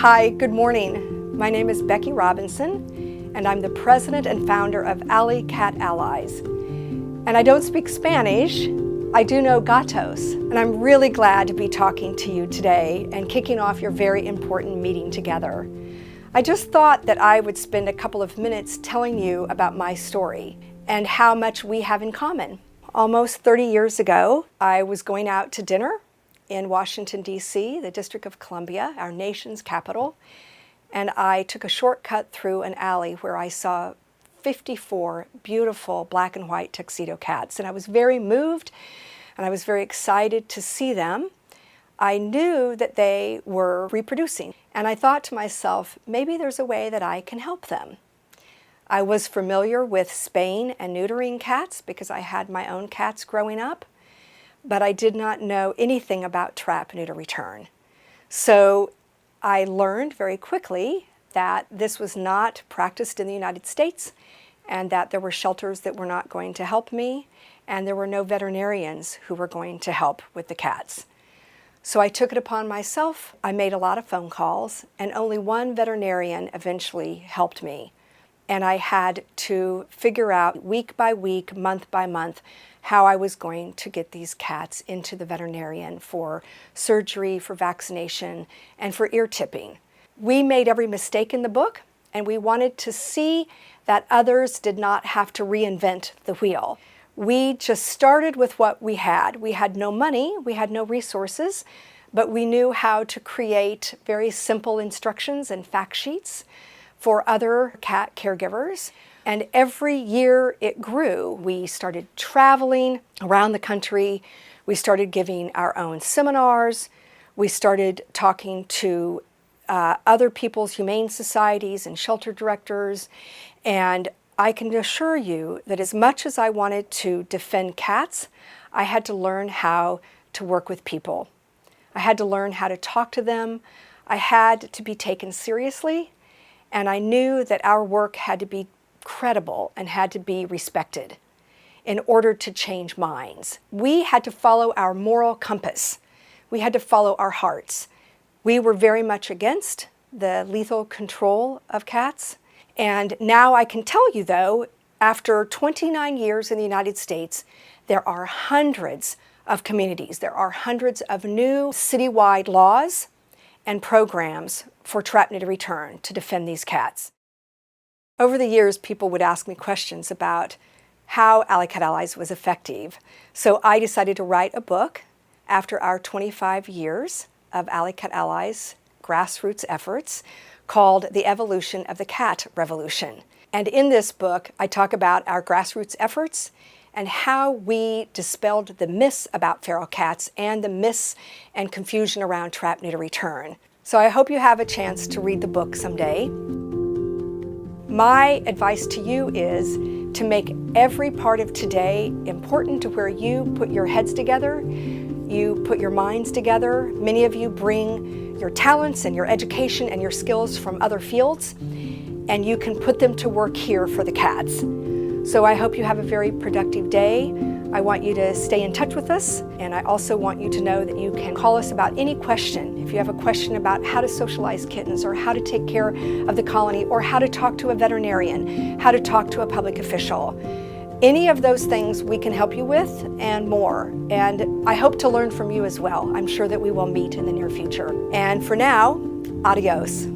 Hi, good morning. My name is Becky Robinson, and I'm the president and founder of Alley Cat Allies. And I don't speak Spanish, I do know gatos, and I'm really glad to be talking to you today and kicking off your very important meeting together. I just thought that I would spend a couple of minutes telling you about my story and how much we have in common. Almost 30 years ago, I was going out to dinner in Washington, D.C., the District of Columbia, our nation's capital, and I took a shortcut through an alley where I saw 54 beautiful black and white tuxedo cats, and I was very moved and I was very excited to see them. I knew that they were reproducing, and I thought to myself, maybe there's a way that I can help them. I was familiar with spaying and neutering cats because I had my own cats growing up, but I did not know anything about trap, neuter, return. So I learned very quickly that this was not practiced in the United States and that there were shelters that were not going to help me and there were no veterinarians who were going to help with the cats. So I took it upon myself. I made a lot of phone calls and only one veterinarian eventually helped me. And I had to figure out week by week, month by month, how I was going to get these cats into the veterinarian for surgery, for vaccination, and for ear tipping. We made every mistake in the book, and we wanted to see that others did not have to reinvent the wheel. We just started with what we had. We had no money, we had no resources, but we knew how to create very simple instructions and fact sheets for other cat caregivers. And every year it grew. We started traveling around the country. We started giving our own seminars. We started talking to other people's humane societies and shelter directors. And I can assure you that as much as I wanted to defend cats, I had to learn how to work with people. I had to learn how to talk to them. I had to be taken seriously. And I knew that our work had to be credible and had to be respected in order to change minds. We had to follow our moral compass. We had to follow our hearts. We were very much against the lethal control of cats. And now I can tell you, though, after 29 years in the United States, there are hundreds of communities. There are hundreds of new citywide laws and programs for trap, neuter, return to defend these cats. Over the years, people would ask me questions about how Alley Cat Allies was effective. So I decided to write a book after our 25 years of Alley Cat Allies grassroots efforts called The Evolution of the Cat Revolution. And in this book, I talk about our grassroots efforts and how we dispelled the myths about feral cats and the myths and confusion around trap, neuter, return. So I hope you have a chance to read the book someday. My advice to you is to make every part of today important to where you put your heads together, you put your minds together. Many of you bring your talents and your education and your skills from other fields, and you can put them to work here for the cats. So I hope you have a very productive day. I want you to stay in touch with us, and I also want you to know that you can call us about any question. If you have a question about how to socialize kittens or how to take care of the colony or how to talk to a veterinarian, how to talk to a public official, any of those things we can help you with and more. And I hope to learn from you as well. I'm sure that we will meet in the near future. And for now, adios.